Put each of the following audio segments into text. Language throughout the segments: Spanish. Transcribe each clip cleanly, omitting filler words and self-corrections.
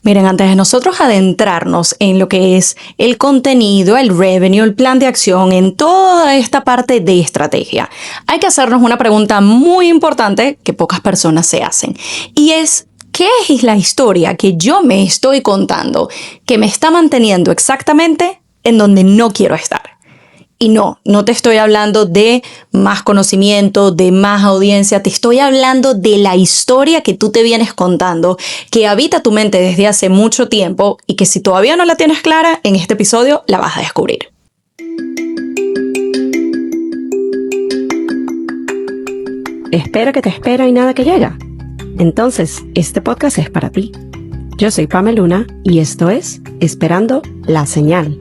Miren, antes de nosotros adentrarnos en lo que es el contenido, el revenue, el plan de acción, en toda esta parte de estrategia, hay que hacernos una pregunta muy importante que pocas personas se hacen. Y es, ¿qué es la historia que yo me estoy contando que me está manteniendo exactamente en donde no quiero estar? Y no te estoy hablando de más conocimiento, de más audiencia, te estoy hablando de la historia que tú te vienes contando, que habita tu mente desde hace mucho tiempo y que si todavía no la tienes clara, en este episodio la vas a descubrir. Espera que te espera y nada que llega. Entonces, este podcast es para ti. Yo soy Pamela Luna y esto es Esperando la Señal.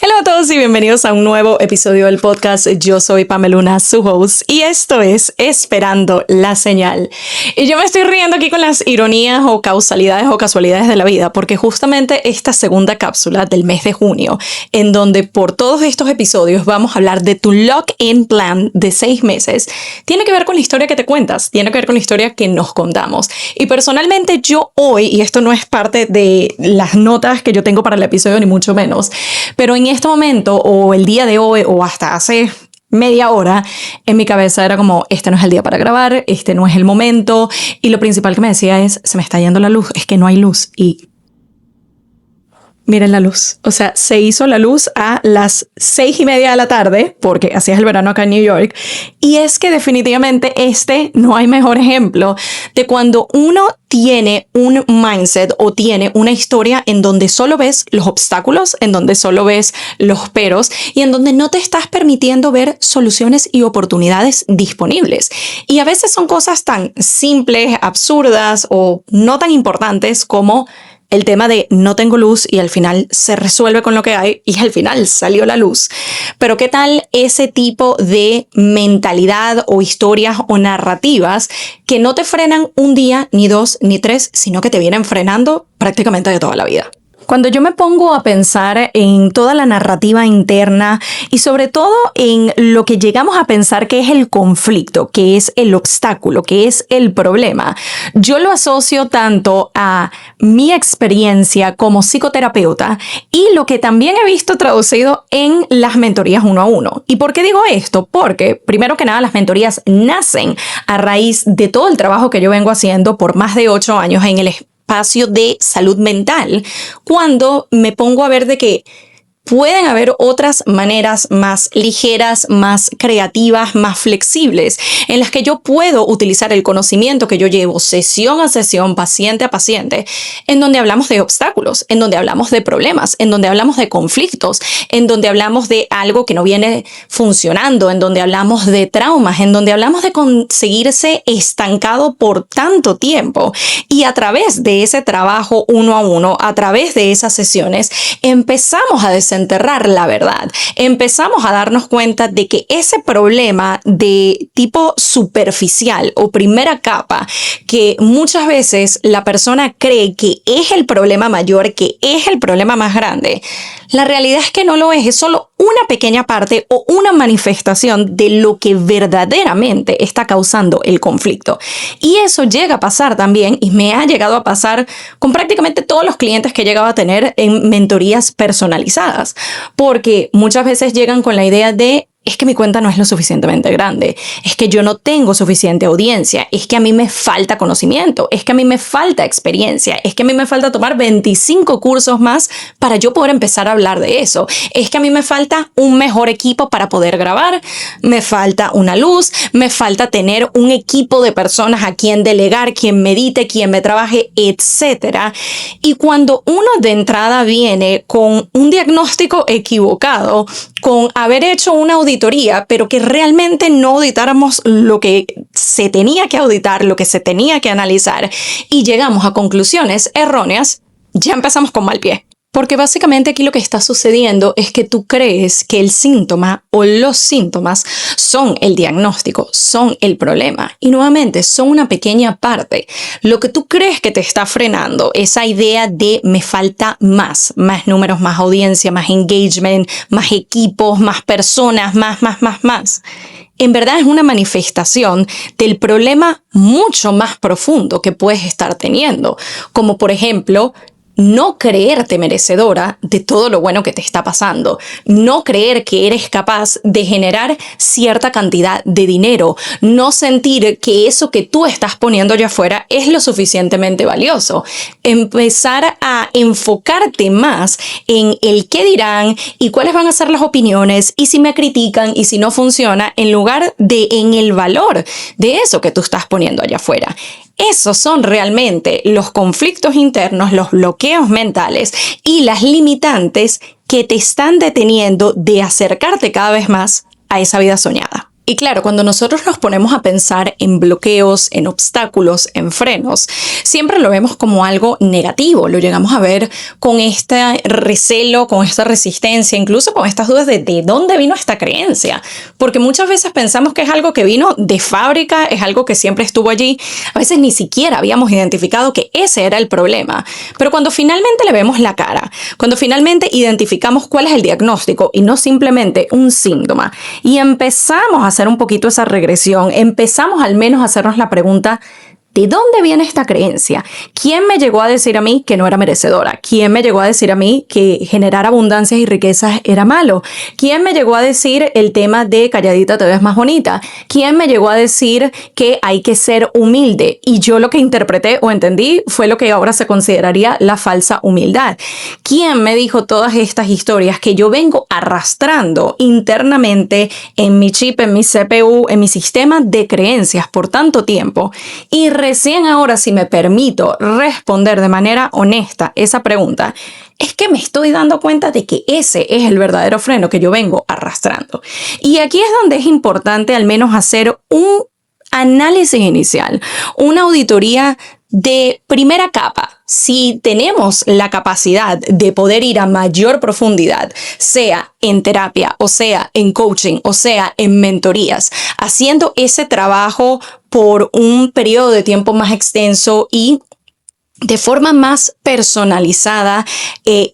Hola a todos y bienvenidos a un nuevo episodio del podcast. Yo soy Pamela Luna, su host, y esto es Esperando la Señal. Y yo me estoy riendo aquí con las ironías o causalidades o casualidades de la vida, porque justamente esta segunda cápsula del mes de junio, en donde por todos estos episodios vamos a hablar de tu lock-in plan de 6 meses, tiene que ver con la historia que te cuentas, tiene que ver con la historia que nos contamos. Y personalmente yo hoy, y esto no es parte de las notas que yo tengo para el episodio ni mucho menos, pero en este momento o el día de hoy o hasta hace media hora en mi cabeza era como, este no es el día para grabar, este no es el momento, y lo principal que me decía es, se me está yendo la luz, es que no hay luz. Y miren la luz, o sea, se hizo la luz a las 6:30 de la tarde, porque así es el verano acá en New York, y es que definitivamente no hay mejor ejemplo de cuando uno tiene un mindset o tiene una historia en donde solo ves los obstáculos, en donde solo ves los peros y en donde no te estás permitiendo ver soluciones y oportunidades disponibles. Y a veces son cosas tan simples, absurdas o no tan importantes como el tema de no tengo luz y al final se resuelve con lo que hay y al final salió la luz. Pero ¿qué tal ese tipo de mentalidad o historias o narrativas que no te frenan un día, ni 2, ni 3, sino que te vienen frenando prácticamente de toda la vida? Cuando yo me pongo a pensar en toda la narrativa interna y sobre todo en lo que llegamos a pensar que es el conflicto, que es el obstáculo, que es el problema, yo lo asocio tanto a mi experiencia como psicoterapeuta y lo que también he visto traducido en las mentorías 1 a 1. ¿Y por qué digo esto? Porque primero que nada las mentorías nacen a raíz de todo el trabajo que yo vengo haciendo por más de 8 años en el espacio de salud mental, cuando me pongo a ver de que pueden haber otras maneras más ligeras, más creativas, más flexibles, en las que yo puedo utilizar el conocimiento que yo llevo sesión a sesión, paciente a paciente, en donde hablamos de obstáculos, en donde hablamos de problemas, en donde hablamos de conflictos, en donde hablamos de algo que no viene funcionando, en donde hablamos de traumas, en donde hablamos de conseguirse estancado por tanto tiempo. Y a través de ese trabajo 1 a 1, a través de esas sesiones, empezamos a desenterrar la verdad. Empezamos a darnos cuenta de que ese problema de tipo superficial o primera capa, que muchas veces la persona cree que es el problema mayor, que es el problema más grande, la realidad es que no lo es solo una pequeña parte o una manifestación de lo que verdaderamente está causando el conflicto. Y eso llega a pasar también, y me ha llegado a pasar con prácticamente todos los clientes que he llegado a tener en mentorías personalizadas, porque muchas veces llegan con la idea de es que mi cuenta no es lo suficientemente grande, es que yo no tengo suficiente audiencia, es que a mí me falta conocimiento, es que a mí me falta experiencia, es que a mí me falta tomar 25 cursos más para yo poder empezar a hablar de eso, es que a mí me falta un mejor equipo para poder grabar, me falta una luz, me falta tener un equipo de personas a quien delegar, quien medite, quien me trabaje, etc. Y cuando uno de entrada viene con un diagnóstico equivocado, con haber hecho una auditoría, pero que realmente no auditáramos lo que se tenía que auditar, lo que se tenía que analizar, y llegamos a conclusiones erróneas, ya empezamos con mal pie. Porque básicamente aquí lo que está sucediendo es que tú crees que el síntoma o los síntomas son el diagnóstico, son el problema. Y nuevamente son una pequeña parte. Lo que tú crees que te está frenando, esa idea de me falta más números, más audiencia, más engagement, más equipos, más personas, más. En verdad es una manifestación del problema mucho más profundo que puedes estar teniendo. Como por ejemplo, no creerte merecedora de todo lo bueno que te está pasando, no creer que eres capaz de generar cierta cantidad de dinero, no sentir que eso que tú estás poniendo allá afuera es lo suficientemente valioso, empezar a enfocarte más en el qué dirán y cuáles van a ser las opiniones y si me critican y si no funciona, en lugar de en el valor de eso que tú estás poniendo allá afuera. Esos son realmente los conflictos internos, los bloqueos mentales y las limitantes que te están deteniendo de acercarte cada vez más a esa vida soñada. Y claro, cuando nosotros nos ponemos a pensar en bloqueos, en obstáculos, en frenos, siempre lo vemos como algo negativo. Lo llegamos a ver con este recelo, con esta resistencia, incluso con estas dudas de dónde vino esta creencia. Porque muchas veces pensamos que es algo que vino de fábrica, es algo que siempre estuvo allí. A veces ni siquiera habíamos identificado que ese era el problema. Pero cuando finalmente le vemos la cara, cuando finalmente identificamos cuál es el diagnóstico y no simplemente un síntoma, y empezamos a hacer un poquito esa regresión, empezamos al menos a hacernos la pregunta: ¿de dónde viene esta creencia? ¿Quién me llegó a decir a mí que no era merecedora? ¿Quién me llegó a decir a mí que generar abundancias y riquezas era malo? ¿Quién me llegó a decir el tema de calladita te ves más bonita? ¿Quién me llegó a decir que hay que ser humilde? Y yo lo que interpreté o entendí fue lo que ahora se consideraría la falsa humildad. ¿Quién me dijo todas estas historias que yo vengo arrastrando internamente en mi chip, en mi CPU, en mi sistema de creencias por tanto tiempo? Y recién ahora, si me permito responder de manera honesta esa pregunta, es que me estoy dando cuenta de que ese es el verdadero freno que yo vengo arrastrando. Y aquí es donde es importante al menos hacer un análisis inicial, una auditoría de primera capa. Si tenemos la capacidad de poder ir a mayor profundidad, sea en terapia, o sea en coaching, o sea en mentorías, haciendo ese trabajo por un periodo de tiempo más extenso y de forma más personalizada,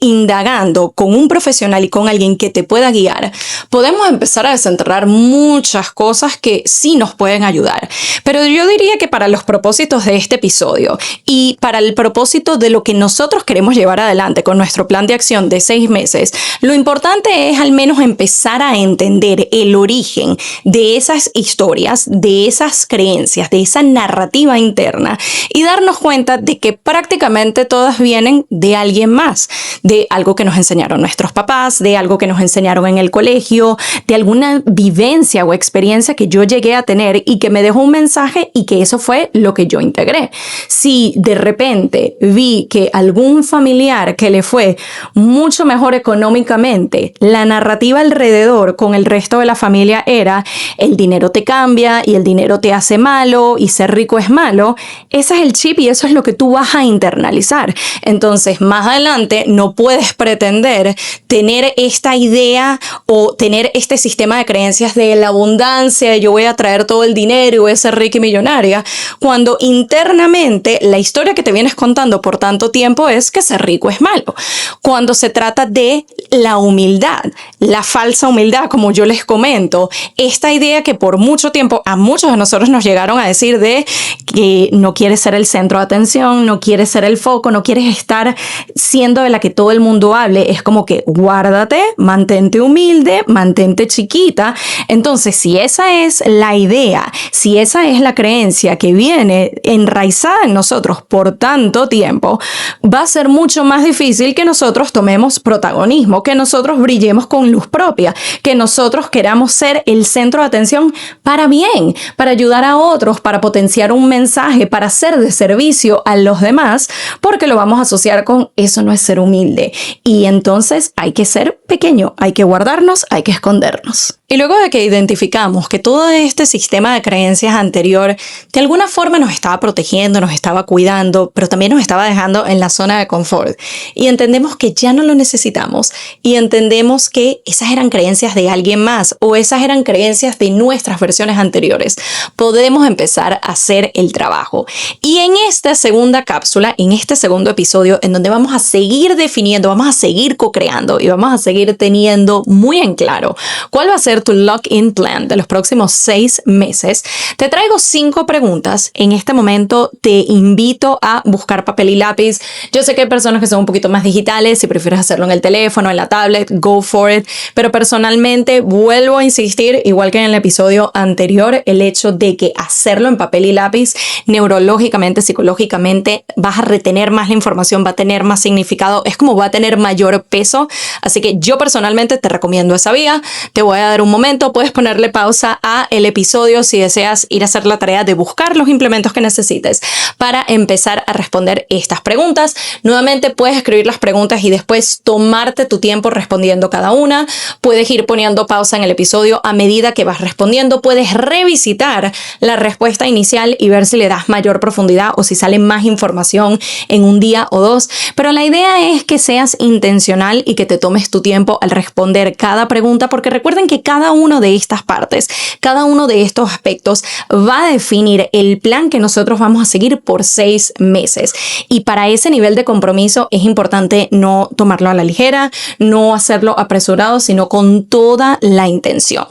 indagando con un profesional y con alguien que te pueda guiar, podemos empezar a desenterrar muchas cosas que sí nos pueden ayudar. Pero yo diría que para los propósitos de este episodio y para el propósito de lo que nosotros queremos llevar adelante con nuestro plan de acción de 6 meses, lo importante es al menos empezar a entender el origen de esas historias, de esas creencias, de esa narrativa interna y darnos cuenta de que prácticamente todas vienen de alguien más, de algo que nos enseñaron nuestros papás, de algo que nos enseñaron en el colegio, de alguna vivencia o experiencia que yo llegué a tener y que me dejó un mensaje y que eso fue lo que yo integré. Si de repente vi que algún familiar que le fue mucho mejor económicamente, la narrativa alrededor con el resto de la familia era el dinero te cambia y el dinero te hace malo y ser rico es malo, ese es el chip y eso es lo que tú vas a internalizar. Entonces, más adelante no puedes pretender tener esta idea o tener este sistema de creencias de la abundancia, yo voy a traer todo el dinero y voy a ser rica y millonaria, cuando internamente la historia que te vienes contando por tanto tiempo es que ser rico es malo. Cuando se trata de la humildad, la falsa humildad, como yo les comento, esta idea que por mucho tiempo a muchos de nosotros nos llegaron a decir de que no quieres ser el centro de atención, no quieres ser el foco, no quieres estar siendo de la que todo el mundo hable, es como que guárdate, mantente humilde, mantente chiquita. Entonces, si esa es la idea, si esa es la creencia que viene enraizada en nosotros por tanto tiempo, va a ser mucho más difícil que nosotros tomemos protagonismo, que nosotros brillemos con luz propia, que nosotros queramos ser el centro de atención para bien, para ayudar a otros, para potenciar un mensaje, para ser de servicio a los demás, porque lo vamos a asociar con eso no es ser humilde. Y entonces hay que ser pequeño, hay que guardarnos, hay que escondernos. Y luego de que identificamos que todo este sistema de creencias anterior de alguna forma nos estaba protegiendo, nos estaba cuidando, pero también nos estaba dejando en la zona de confort, y entendemos que ya no lo necesitamos, y entendemos que esas eran creencias de alguien más o esas eran creencias de nuestras versiones anteriores, podemos empezar a hacer el trabajo. Y en esta segunda cápsula, en este segundo episodio, en donde vamos a seguir definiendo, vamos a seguir co-creando y vamos a seguir teniendo muy en claro cuál va a ser tu lock-in plan de los próximos 6 meses, te traigo 5 preguntas. En este momento te invito a buscar papel y lápiz. Yo sé que hay personas que son un poquito más digitales, si prefieres hacerlo en el teléfono, en la tablet, go for it, pero personalmente vuelvo a insistir, igual que en el episodio anterior, el hecho de que hacerlo en papel y lápiz, neurológicamente, psicológicamente, vas a retener más la información, va a tener más significado, es como va a tener mayor peso. Así que yo personalmente te recomiendo esa vía. Te voy a dar un momento, puedes ponerle pausa a el episodio si deseas ir a hacer la tarea de buscar los implementos que necesites para empezar a responder estas preguntas. Nuevamente puedes escribir las preguntas y después tomarte tu tiempo respondiendo cada una. Puedes ir poniendo pausa en el episodio a medida que vas respondiendo. Puedes revisitar la respuesta inicial y ver si le das mayor profundidad o si sale más información en un día o dos. Pero la idea es que seas intencional y que te tomes tu tiempo al responder cada pregunta, porque recuerden que cada una de estas partes, cada uno de estos aspectos va a definir el plan que nosotros vamos a seguir por 6 meses. Y para ese nivel de compromiso es importante no tomarlo a la ligera, no hacerlo apresurado, sino con toda la intención.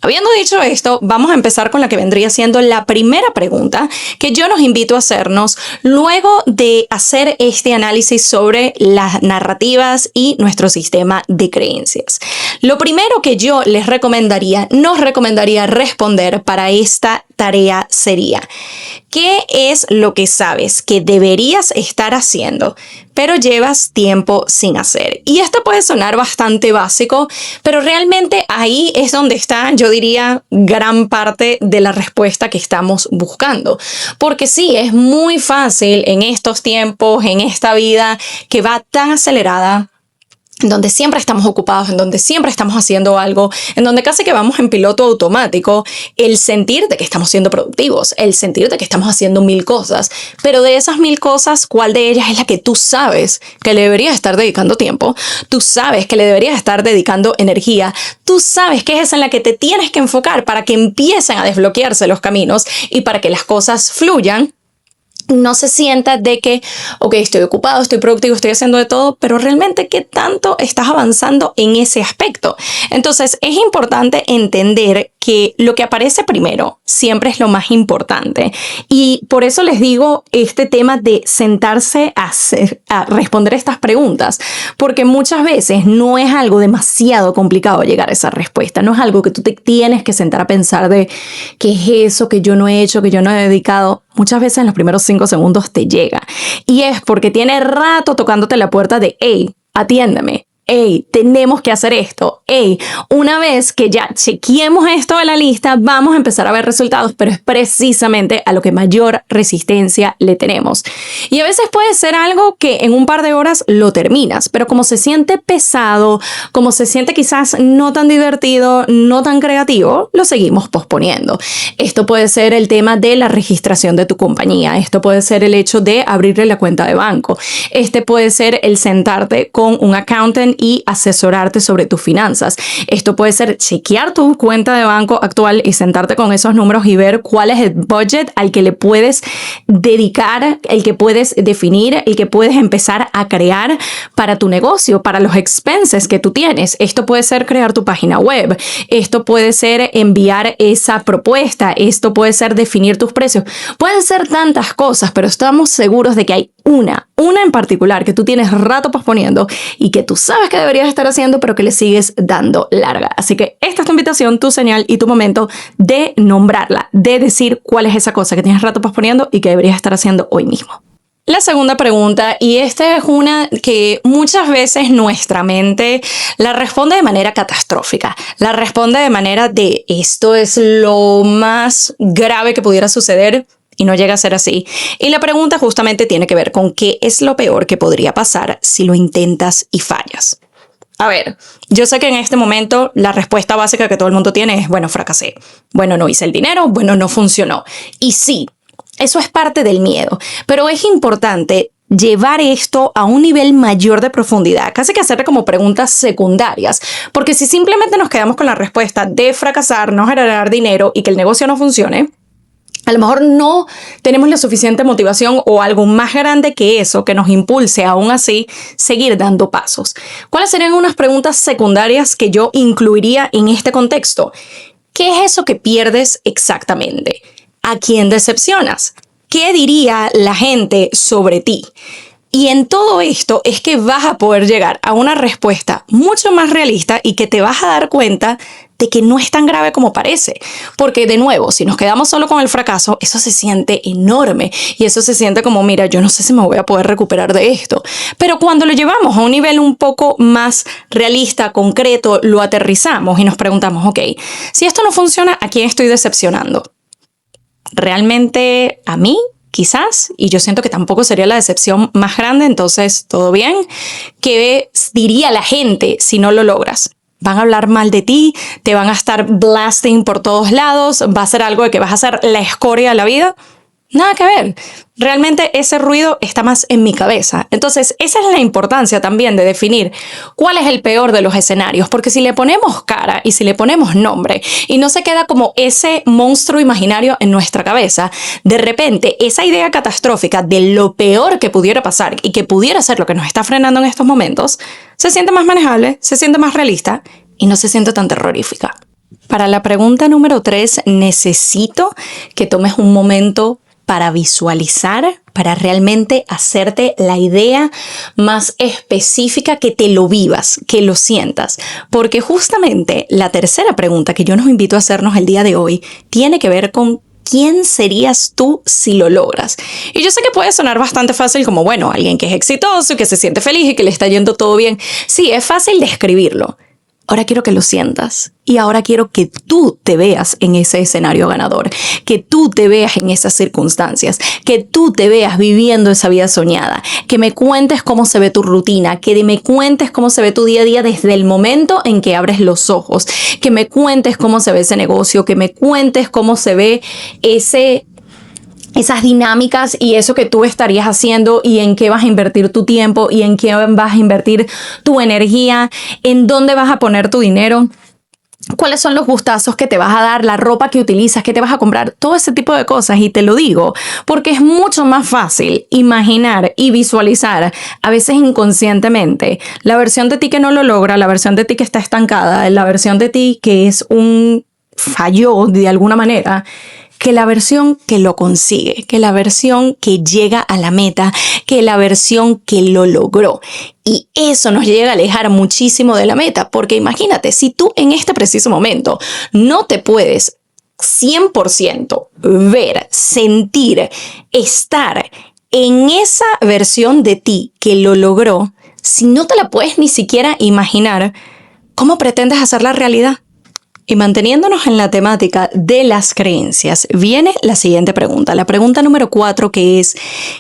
Habiendo dicho esto, vamos a empezar con la que vendría siendo la primera pregunta que yo nos invito a hacernos luego de hacer este análisis sobre las narrativas y nuestro sistema de creencias. Lo primero que yo nos recomendaría responder para esta tarea sería: ¿qué es lo que sabes que deberías estar haciendo, pero llevas tiempo sin hacer? Y esto puede sonar bastante básico, pero realmente ahí es donde está, yo diría, gran parte de la respuesta que estamos buscando. Porque sí, es muy fácil en estos tiempos, en esta vida que va tan acelerada, en donde siempre estamos ocupados, en donde siempre estamos haciendo algo, en donde casi que vamos en piloto automático, el sentir de que estamos siendo productivos, el sentir de que estamos haciendo 1000 cosas, pero de esas 1000 cosas, ¿cuál de ellas es la que tú sabes que le deberías estar dedicando tiempo? Tú sabes que le deberías estar dedicando energía, tú sabes que es esa en la que te tienes que enfocar para que empiecen a desbloquearse los caminos y para que las cosas fluyan. No se sienta de que, ok, estoy ocupado, estoy productivo, estoy haciendo de todo, pero realmente ¿qué tanto estás avanzando en ese aspecto? Entonces es importante entender que lo que aparece primero siempre es lo más importante. Y por eso les digo este tema de sentarse a responder estas preguntas, porque muchas veces no es algo demasiado complicado llegar a esa respuesta, no es algo que tú te tienes que sentar a pensar de qué es eso que yo no he hecho, que yo no he dedicado. Muchas veces en los primeros 5 segundos te llega. Y es porque tiene rato tocándote la puerta de, hey, atiéndeme. Hey, tenemos que hacer esto. Hey, una vez que ya chequeemos esto de la lista, vamos a empezar a ver resultados, pero es precisamente a lo que mayor resistencia le tenemos. Y a veces puede ser algo que en un par de horas lo terminas, pero como se siente pesado, como se siente quizás no tan divertido, no tan creativo, lo seguimos posponiendo. Esto puede ser el tema de la registración de tu compañía. Esto puede ser el hecho de abrirle la cuenta de banco. Este puede ser el sentarte con un accountant y asesorarte sobre tus finanzas. Esto puede ser chequear tu cuenta de banco actual y sentarte con esos números y ver cuál es el budget al que le puedes dedicar, el que puedes definir, el que puedes empezar a crear para tu negocio, para los expenses que tú tienes. Esto puede ser crear tu página web. Esto puede ser enviar esa propuesta. Esto puede ser definir tus precios. Pueden ser tantas cosas, pero estamos seguros de que hay una en particular que tú tienes rato posponiendo y que tú sabes que deberías estar haciendo, pero que le sigues dando larga. Así que esta es tu invitación, tu señal y tu momento de nombrarla, de decir cuál es esa cosa que tienes rato posponiendo y que deberías estar haciendo hoy mismo. La segunda pregunta, y esta es una que muchas veces nuestra mente la responde de manera catastrófica, la responde de manera de esto es lo más grave que pudiera suceder. Y no llega a ser así. Y la pregunta justamente tiene que ver con qué es lo peor que podría pasar si lo intentas y fallas. A ver, yo sé que en este momento la respuesta básica que todo el mundo tiene es, bueno, fracasé. Bueno, no hice el dinero. Bueno, no funcionó. Y sí, eso es parte del miedo. Pero es importante llevar esto a un nivel mayor de profundidad, casi que hacerle como preguntas secundarias, porque si simplemente nos quedamos con la respuesta de fracasar, no generar dinero y que el negocio no funcione, a lo mejor no tenemos la suficiente motivación o algo más grande que eso que nos impulse aún así seguir dando pasos. ¿Cuáles serían unas preguntas secundarias que yo incluiría en este contexto? ¿Qué es eso que pierdes exactamente? ¿A quién decepcionas? ¿Qué diría la gente sobre ti? Y en todo esto es que vas a poder llegar a una respuesta mucho más realista y que te vas a dar cuenta de que no es tan grave como parece. Porque de nuevo, si nos quedamos solo con el fracaso, eso se siente enorme y eso se siente como, mira, yo no sé si me voy a poder recuperar de esto. Pero cuando lo llevamos a un nivel un poco más realista, concreto, lo aterrizamos y nos preguntamos, ok, si esto no funciona, ¿a quién estoy decepcionando? ¿Realmente a mí? Quizás, y yo siento que tampoco sería la decepción más grande, entonces todo bien. ¿Qué diría la gente si no lo logras? Van a hablar mal de ti, te van a estar blasting por todos lados, va a ser algo de que vas a ser la escoria de la vida. Nada que ver. Realmente ese ruido está más en mi cabeza. Entonces, esa es la importancia también de definir cuál es el peor de los escenarios, porque si le ponemos cara y si le ponemos nombre y no se queda como ese monstruo imaginario en nuestra cabeza, de repente esa idea catastrófica de lo peor que pudiera pasar y que pudiera ser lo que nos está frenando en estos momentos, se siente más manejable, se siente más realista y no se siente tan terrorífica. Para la pregunta número 3, necesito que tomes un momento para visualizar, para realmente hacerte la idea más específica, que te lo vivas, que lo sientas. Porque justamente la tercera pregunta que yo nos invito a hacernos el día de hoy tiene que ver con ¿quién serías tú si lo logras? Y yo sé que puede sonar bastante fácil como, bueno, alguien que es exitoso y que se siente feliz y que le está yendo todo bien. Sí, es fácil describirlo. Ahora quiero que lo sientas y ahora quiero que tú te veas en ese escenario ganador, que tú te veas en esas circunstancias, que tú te veas viviendo esa vida soñada, que me cuentes cómo se ve tu rutina, que me cuentes cómo se ve tu día a día desde el momento en que abres los ojos, que me cuentes cómo se ve ese negocio, que me cuentes cómo se ve esas dinámicas y eso que tú estarías haciendo y en qué vas a invertir tu tiempo y en qué vas a invertir tu energía, en dónde vas a poner tu dinero, cuáles son los gustazos que te vas a dar, la ropa que utilizas, qué te vas a comprar, todo ese tipo de cosas. Y te lo digo porque es mucho más fácil imaginar y visualizar, a veces inconscientemente, la versión de ti que no lo logra, la versión de ti que está estancada, la versión de ti que es un fallo de alguna manera, que la versión que lo consigue, que la versión que llega a la meta, que la versión que lo logró. Y eso nos llega a alejar muchísimo de la meta, porque imagínate, si tú en este preciso momento no te puedes 100% ver, sentir, estar en esa versión de ti que lo logró, si no te la puedes ni siquiera imaginar, ¿cómo pretendes hacerla realidad? Y manteniéndonos en la temática de las creencias, viene la siguiente pregunta. La pregunta número 4, que es,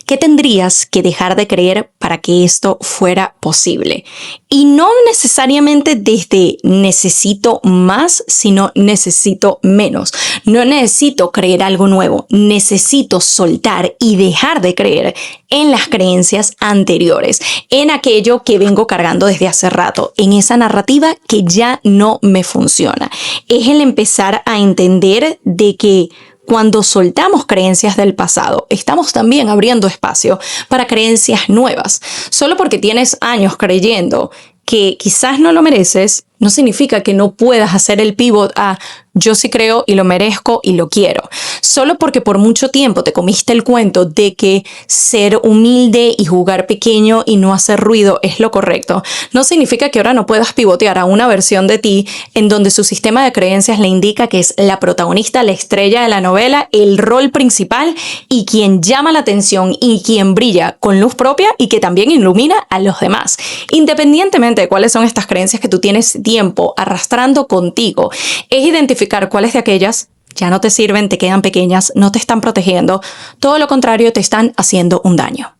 ¿qué tendrías que dejar de creer para que esto fuera posible? Y no necesariamente desde necesito más, sino necesito menos. No necesito creer algo nuevo, necesito soltar y dejar de creer en las creencias anteriores, en aquello que vengo cargando desde hace rato, en esa narrativa que ya no me funciona. Es el empezar a entender de que cuando soltamos creencias del pasado, estamos también abriendo espacio para creencias nuevas. Solo porque tienes años creyendo que quizás no lo mereces, no significa que no puedas hacer el pivot a yo sí creo y lo merezco y lo quiero. Solo porque por mucho tiempo te comiste el cuento de que ser humilde y jugar pequeño y no hacer ruido es lo correcto, no significa que ahora no puedas pivotear a una versión de ti en donde su sistema de creencias le indica que es la protagonista, la estrella de la novela, el rol principal y quien llama la atención y quien brilla con luz propia y que también ilumina a los demás. Independientemente de cuáles son estas creencias que tú tienes tiempo arrastrando contigo, es identificar cuáles de aquellas ya no te sirven, te quedan pequeñas, no te están protegiendo, todo lo contrario, te están haciendo un daño.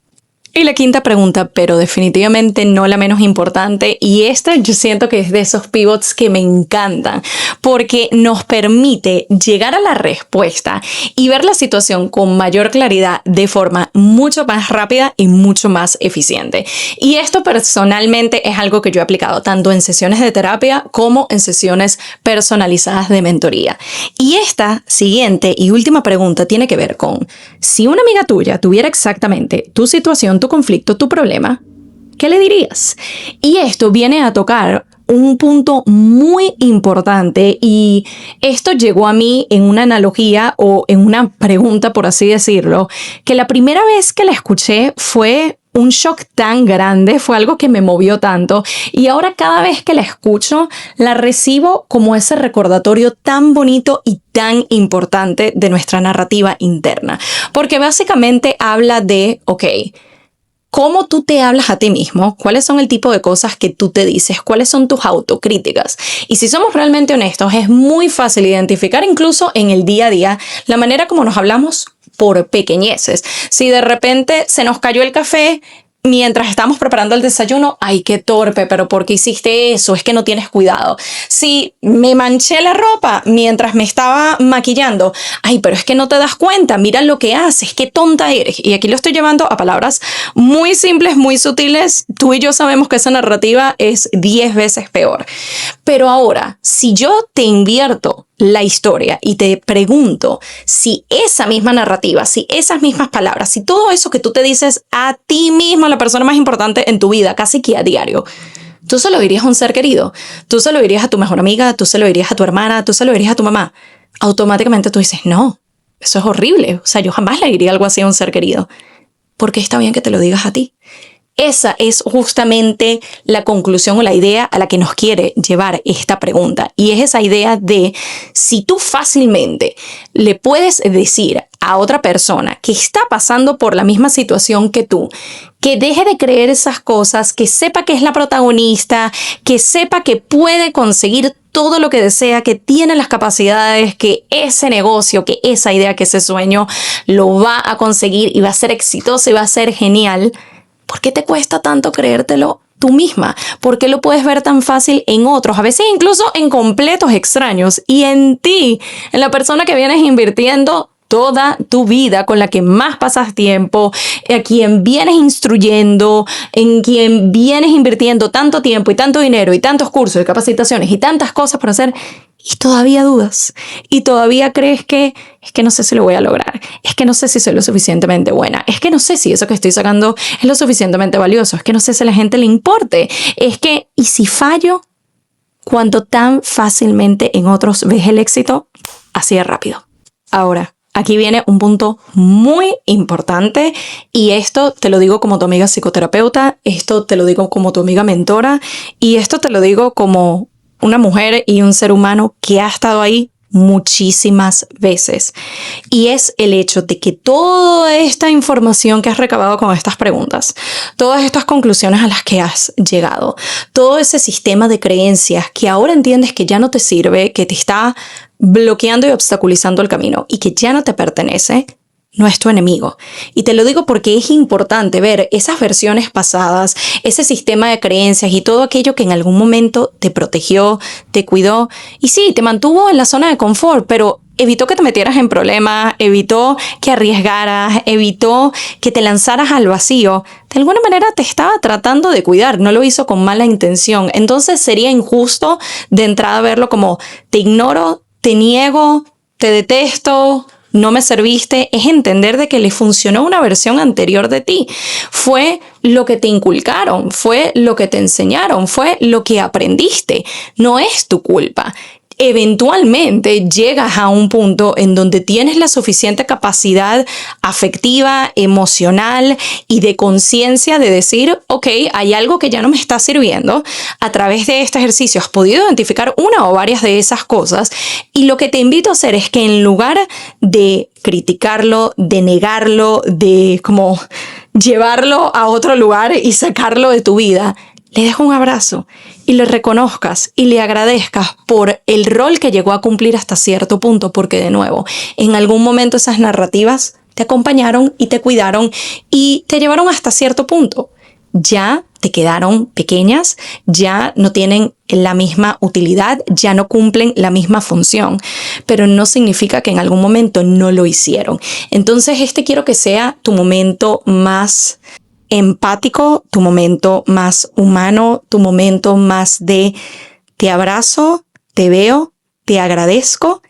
Y la quinta pregunta, pero definitivamente no la menos importante, y esta yo siento que es de esos pivots que me encantan, porque nos permite llegar a la respuesta y ver la situación con mayor claridad de forma mucho más rápida y mucho más eficiente. Y esto personalmente es algo que yo he aplicado tanto en sesiones de terapia como en sesiones personalizadas de mentoría. Y esta siguiente y última pregunta tiene que ver con: si una amiga tuya tuviera exactamente tu situación, tu conflicto, tu problema, ¿qué le dirías? Y esto viene a tocar un punto muy importante, y esto llegó a mí en una analogía o en una pregunta, por así decirlo, que la primera vez que la escuché fue un shock tan grande, fue algo que me movió tanto, y ahora cada vez que la escucho la recibo como ese recordatorio tan bonito y tan importante de nuestra narrativa interna, porque básicamente habla de, cómo tú te hablas a ti mismo, cuáles son el tipo de cosas que tú te dices, cuáles son tus autocríticas. Y si somos realmente honestos, es muy fácil identificar incluso en el día a día la manera como nos hablamos por pequeñeces. Si de repente se nos cayó el café mientras estamos preparando el desayuno, ¡ay, qué torpe! ¿Pero por qué hiciste eso? Es que no tienes cuidado. Si me manché la ropa mientras me estaba maquillando, ¡ay, pero es que no te das cuenta! Mira lo que haces, qué tonta eres. Y aquí lo estoy llevando a palabras muy simples, muy sutiles. Tú y yo sabemos que esa narrativa es 10 veces peor. Pero ahora, si yo te invierto la historia y te pregunto si esa misma narrativa, si esas mismas palabras, si todo eso que tú te dices a ti mismo, la persona más importante en tu vida, casi que a diario, tú se lo dirías a un ser querido, tú se lo dirías a tu mejor amiga, tú se lo dirías a tu hermana, tú se lo dirías a tu mamá, automáticamente tú dices, no, eso es horrible. O sea, yo jamás le diría algo así a un ser querido. ¿Por qué está bien que te lo digas a ti? Esa es justamente la conclusión o la idea a la que nos quiere llevar esta pregunta. Y es esa idea de si tú fácilmente le puedes decir a otra persona que está pasando por la misma situación que tú, que deje de creer esas cosas, que sepa que es la protagonista, que sepa que puede conseguir todo lo que desea, que tiene las capacidades, que ese negocio, que esa idea, que ese sueño lo va a conseguir y va a ser exitoso y va a ser genial. ¿Por qué te cuesta tanto creértelo tú misma? ¿Por qué lo puedes ver tan fácil en otros? A veces incluso en completos extraños, y en ti, en la persona que vienes invirtiendo toda tu vida, con la que más pasas tiempo, a quien vienes instruyendo, en quien vienes invirtiendo tanto tiempo y tanto dinero y tantos cursos y capacitaciones y tantas cosas por hacer. Y todavía dudas, y todavía crees que es que no sé si lo voy a lograr, es que no sé si soy lo suficientemente buena, es que no sé si eso que estoy sacando es lo suficientemente valioso, es que no sé si a la gente le importe, es que, ¿y si fallo? Cuando tan fácilmente en otros ves el éxito así de rápido. Ahora, aquí viene un punto muy importante, y esto te lo digo como tu amiga psicoterapeuta, esto te lo digo como tu amiga mentora, y esto te lo digo como una mujer y un ser humano que ha estado ahí muchísimas veces. Y es el hecho de que toda esta información que has recabado con estas preguntas, todas estas conclusiones a las que has llegado, todo ese sistema de creencias que ahora entiendes que ya no te sirve, que te está bloqueando y obstaculizando el camino y que ya no te pertenece, no es tu enemigo. Y te lo digo porque es importante ver esas versiones pasadas, ese sistema de creencias y todo aquello que en algún momento te protegió, te cuidó y sí, te mantuvo en la zona de confort, pero evitó que te metieras en problemas, evitó que arriesgaras, evitó que te lanzaras al vacío. De alguna manera te estaba tratando de cuidar, no lo hizo con mala intención. Entonces sería injusto de entrada verlo como te ignoro, te niego, te detesto, no me serviste. Es entender de que le funcionó una versión anterior de ti. Fue lo que te inculcaron, fue lo que te enseñaron, fue lo que aprendiste. No es tu culpa. Eventualmente llegas a un punto en donde tienes la suficiente capacidad afectiva, emocional y de conciencia de decir, ok, hay algo que ya no me está sirviendo. A través de este ejercicio has podido identificar una o varias de esas cosas, y lo que te invito a hacer es que en lugar de criticarlo, de negarlo, de como llevarlo a otro lugar y sacarlo de tu vida, le des un abrazo y le reconozcas y le agradezcas por el rol que llegó a cumplir hasta cierto punto, porque de nuevo, en algún momento esas narrativas te acompañaron y te cuidaron y te llevaron hasta cierto punto. Ya te quedaron pequeñas, ya no tienen la misma utilidad, ya no cumplen la misma función, pero no significa que en algún momento no lo hicieron. Entonces, quiero que sea tu momento más empático, tu momento más humano, tu momento más de te abrazo, te veo, te agradezco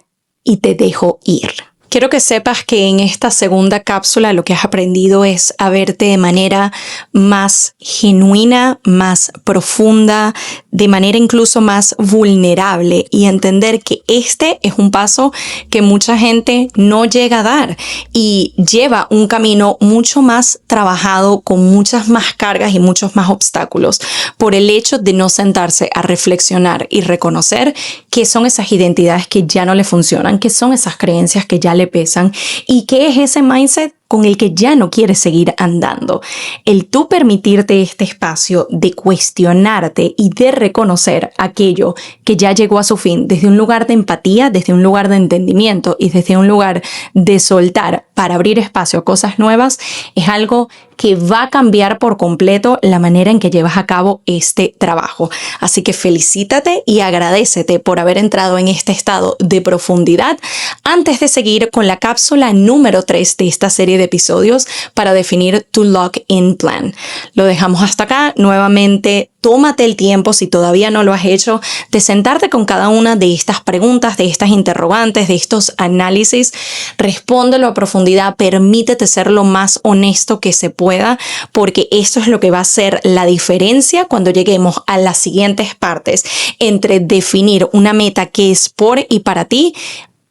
y te dejo ir. Quiero que sepas que en esta segunda cápsula lo que has aprendido es a verte de manera más genuina, más profunda, de manera incluso más vulnerable y entender que este es un paso que mucha gente no llega a dar y lleva un camino mucho más trabajado, con muchas más cargas y muchos más obstáculos por el hecho de no sentarse a reflexionar y reconocer qué son esas identidades que ya no le funcionan, qué son esas creencias que ya le pesan y qué es ese mindset con el que ya no quieres seguir andando. El tú permitirte este espacio de cuestionarte y de reconocer aquello que ya llegó a su fin desde un lugar de empatía, desde un lugar de entendimiento y desde un lugar de soltar para abrir espacio a cosas nuevas es algo que va a cambiar por completo la manera en que llevas a cabo este trabajo. Así que felicítate y agradécete por haber entrado en este estado de profundidad antes de seguir con la cápsula número 3 de esta serie de episodios para definir tu lock-in plan. Lo dejamos hasta acá. Nuevamente, tómate el tiempo, si todavía no lo has hecho, de sentarte con cada una de estas preguntas, de estas interrogantes, de estos análisis. Respóndelo a profundidad, permítete ser lo más honesto que se pueda, porque eso es lo que va a hacer la diferencia cuando lleguemos a las siguientes partes entre definir una meta que es por y para ti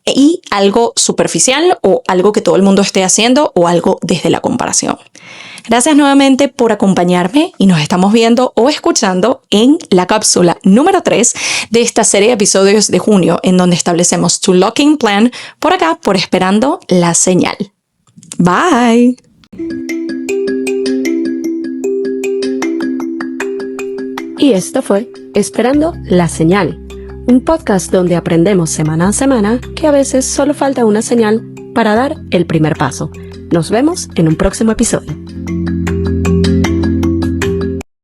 y algo superficial o algo que todo el mundo esté haciendo o algo desde la comparación. Gracias nuevamente por acompañarme y nos estamos viendo o escuchando en la cápsula número 3 de esta serie de episodios de junio en donde establecemos tu lock-in plan por acá por Esperando la Señal. Bye. Y esto fue Esperando la Señal, un podcast donde aprendemos semana a semana que a veces solo falta una señal para dar el primer paso. Nos vemos en un próximo episodio.